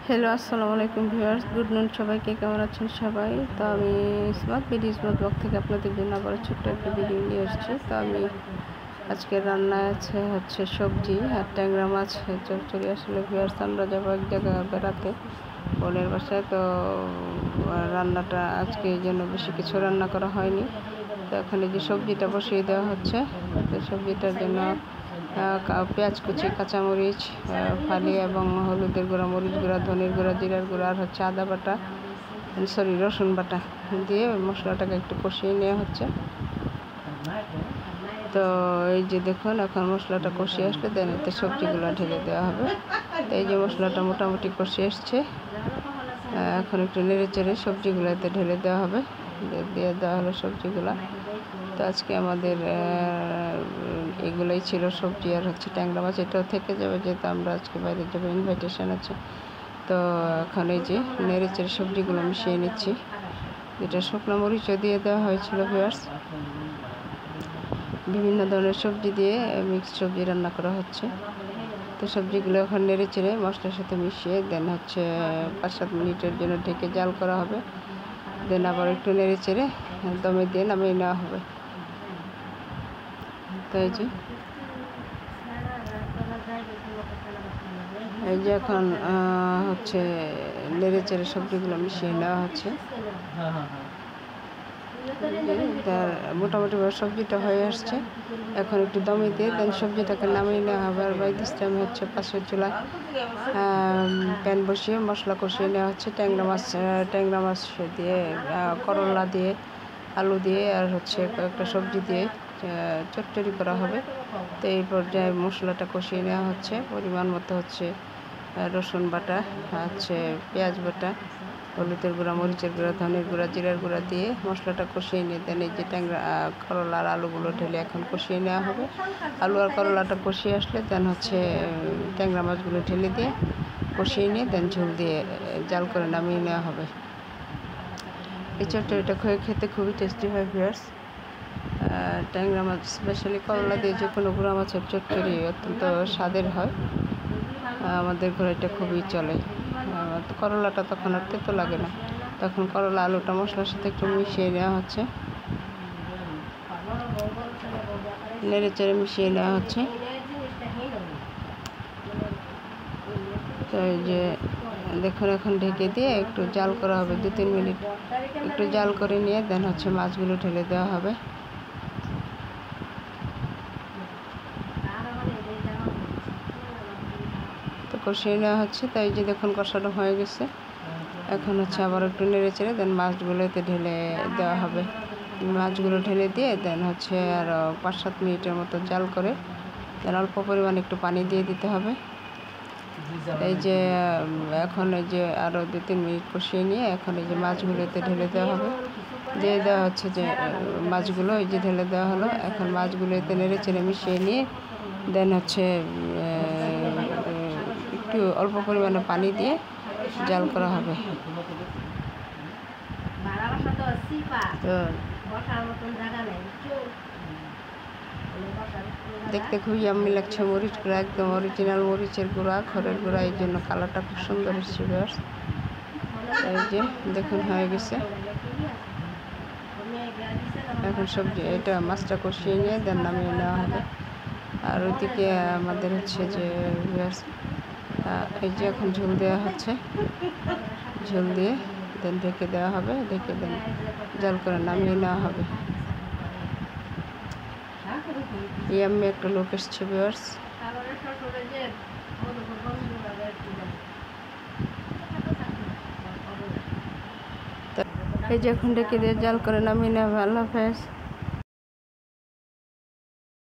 Hello, আসসালামু আলাইকুম viewers. Good নুন সবাইকে, কেমন আছেন সবাই? তো আমি ইসমত ব্লগ থেকে আপনাদের জন্য আবার ছোট্ট একটা ভিডিও নিয়ে এসেছি। তো আমি আজকে রান্নায় হচ্ছে সবজি আর ট্যাংরা মাছ চচ্চড়ি। আসলে ভিউয়ার্স, আমরা যাবো এক জায়গায় বেড়াতে বোনের বাসায়। তো রান্নাটা আজকে এই জন্য বেশি কিছু রান্না করা হয়নি। তো এখানে যে সবজিটা বসিয়ে দেওয়া হচ্ছে, তো সবজিটার জন্য পেঁয়াজ কুচি, কাঁচামরিচ ফালি এবং হলুদের গুঁড়া, মরিচ গুঁড়া, ধনের গুঁড়া, জিরার গুঁড়া আর হচ্ছে আদা বাটা, রসুন বাটা দিয়ে মশলাটাকে একটু কষিয়ে নেওয়া হচ্ছে। তো এই যে দেখুন, এখন মশলাটা কষিয়ে আসলে দেন এতে সবজিগুলো ঢেলে দেওয়া হবে। তো এই যে মশলাটা মোটামুটি কষিয়ে এসছে, এখন একটু নেড়ে চেড়ে সবজিগুলো এতে ঢেলে দেওয়া হবে। দিয়ে দেওয়া হলো সবজিগুলো। তো আজকে আমাদের এগুলোই ছিল সবজি আর হচ্ছে ট্যাংরা মাছ। এটাও থেকে যাবে যেহেতু আমরা আজকে বাইরে যাবো, ইনভাইটেশন আছে। তো এখন এই যে নেড়ে চেড়ে সবজিগুলো মিশিয়ে নিচ্ছি। এটা শুকনো মরিচও দিয়ে দেওয়া হয়েছিল ভিউয়ার্স। বিভিন্ন ধরনের সবজি দিয়ে মিক্সড সবজি রান্না করা হচ্ছে। তো সবজিগুলো এখন নেড়ে চেড়ে মশলার সাথে মিশিয়ে দেন হচ্ছে 5-7 মিনিটের জন্য ঢেকে জাল করা হবে। দেন আবার একটু নেড়ে চেড়ে দমে দিয়ে নামিয়ে নেওয়া হবে। তো এই যে এখন হচ্ছে নেড়ে চেড়ে সবজিগুলো মিশিয়ে নেওয়া হচ্ছে। মোটামুটি সবজিটা হয়ে আসছে। এখন একটু দমে দিয়ে দেন সবজিটাকে নামিয়ে নেওয়া হবে। আর বাই দিস টাইম হচ্ছে পাশের চুলায় প্যান বসিয়ে মশলা কষিয়ে নেওয়া হচ্ছে। ট্যাংরা মাছ দিয়ে, করলা দিয়ে, আলু দিয়ে আর হচ্ছে কয়েকটা সবজি দিয়ে চচ্চড়ি করা হবে। তো এই পর্যায়ে মশলাটা কষিয়ে নেওয়া হচ্ছে। পরিমাণ মতো হচ্ছে রসুন বাটা, হচ্ছে পেঁয়াজ বাটা, হলুদের গুঁড়া, মরিচের গুঁড়া, ধনের গুঁড়া, জিরার গুঁড়া দিয়ে মশলাটা কষিয়ে নিয়ে দেন এই যে ট্যাংরা, করলা আর আলুগুলো ঢেলে এখন কষিয়ে নেওয়া হবে। আলু আর করলাটা কষিয়ে আসলে দেন হচ্ছে ট্যাংরা মাছগুলো ঢেলে দিয়ে কষিয়ে নিয়ে দেন ঝোল দিয়ে জাল করে নামিয়ে নেওয়া হবে। এই চচ্চড়িটা খেতে খুবই টেস্টি হয় ভিউয়ার্স। ট্যাংরা মাছ স্পেশালি করলা দিয়ে যে কোনো গুঁড়া মাছের চচ্চড়ি অত্যন্ত স্বাদের হয়। আমাদের ঘরে এটা খুবই চলে। করলাটা তখন আর তেতো লাগে না। তখন করলা আলুটা মশলার সাথে একটু মিশিয়ে নেওয়া হচ্ছে, নেড়ে চেড়ে মিশিয়ে নেওয়া হচ্ছে। তো এই যে দেখুন, এখন ঢেকে দিয়ে একটু জাল করা হবে 2-3 মিনিট। একটু জাল করে নিয়ে দেন হচ্ছে মাছগুলো ঢেলে দেওয়া হবে। তো কষিয়ে নেওয়া হচ্ছে। তাই যে দেখুন কষানো হয়ে গেছে। এখন হচ্ছে আবার একটু নেড়ে চেড়ে দেন মাছগুলোতে ঢেলে দেওয়া হবে। মাছগুলো ঢেলে দিয়ে দেন হচ্ছে আরও 5-7 মিনিটের মতো জাল করে দেন অল্প পরিমাণে একটু পানি দিয়ে দিতে হবে। এই যে এখন এই যে আরও 2-3 মিনিট কষিয়ে নিয়ে এখন এই যে মাছগুলোতে ঢেলে দেওয়া হবে। দিয়ে দেওয়া হচ্ছে যে মাছগুলো এই যে ঢেলে দেওয়া হলো। এখন মাছগুলো এতে নেড়ে চেড়ে মিশিয়ে নিয়ে দেন হচ্ছে একটু অল্প পরিমাণে পানি দিয়ে জাল করা হবে। তো দেখতে খুব ইয়াম্মি লাগছে। মরিচ গুঁড়া একদম অরিজিনাল মরিচের গুঁড়া, ঘরের গুঁড়া, এই জন্য কালারটা খুব সুন্দর এসেছে। এই যে দেখুন হয়ে গেছে। এখন সবজি এটা মাছটা কষিয়ে নিয়ে দেন নামিয়ে নেওয়া হবে। আর ওইদিকে আমাদের হচ্ছে যে এই যে এখন ঝোল দেওয়া হচ্ছে। ঝোল দিয়ে দেন ঢেকে দেওয়া হবে। ঢেকে দেন জাল করে নামিয়ে নেওয়া হবে। ইয়াম্মি একটা লোক এসছে ভিউয়ার্স। এই যে এখন ঢেকে দিয়ে জাল করে নামিয়ে নেওয়া হবে। আল্লাহ হাফেজ।